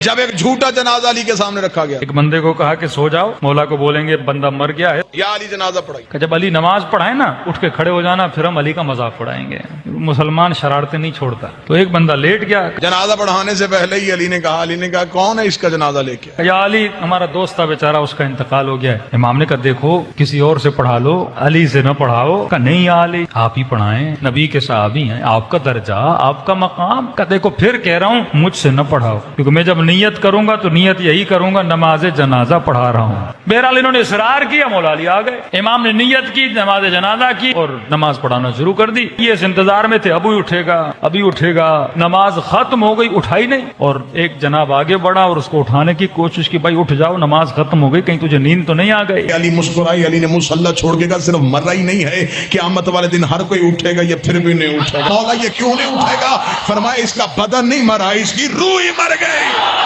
جب ایک جھوٹا جنازہ علی کے سامنے رکھا گیا، ایک بندے کو کہا کہ سو جاؤ، مولا کو بولیں گے بندہ مر گیا ہے، یا علی جنازہ پڑھائی، کہ جب علی نماز پڑھائے نا اٹھ کے کھڑے ہو جانا، پھر ہم علی کا مذاق پڑھائیں گے۔ مسلمان شرارتیں نہیں چھوڑتا۔ تو ایک بندہ لیٹ گیا، جنازہ پڑھانے سے پہلے ہی علی نے کہا کون ہے اس کا جنازہ لے کے؟ یا علی ہمارا دوست تھا بیچارہ، اس کا انتقال ہو گیا ہے۔ امام نے کہا دیکھو کسی اور سے پڑھا لو، علی سے نہ پڑھاؤ۔ کہا نہیں یا علی آپ ہی پڑھائیں، نبی کے صحابی ہیں، آپ کا درجہ، آپ کا مقام۔ کہا دیکھو پھر کہہ رہا ہوں مجھ سے نہ پڑھاؤ، کیونکہ میں جب نیت کروں گا تو نیت یہی کروں گا نماز جنازہ پڑھا رہا ہوں۔ بہرحال انہوں نے اصرار کیا، مولا علی آ گئے، امام نے نیت کی، نماز جنازہ کی اور نماز پڑھانا شروع کر دی۔ یہ اس انتظار میں تھے ابھی اٹھے گا ابھی اٹھے گا، نماز ختم ہو گئی اٹھائی نہیں، اور ایک جناب آگے بڑھا اور اس کو اٹھانے کی کوشش کی، بھائی اٹھ جاؤ نماز ختم ہو گئی، کہیں تجھے نیند تو نہیں آ گئی؟ علی مسکرائی، علی نے مصلی چھوڑ کے کہا صرف مرا ہی نہیں ہے، قیامت والے دن ہر کوئی اٹھے گا، یہ پھر بھی نہیں اٹھے گا۔ مولا یہ کیوں نہیں اٹھے گا؟ فرمایا اس کا بدن نہیں مرا، اس کی روح ہی مر گئی۔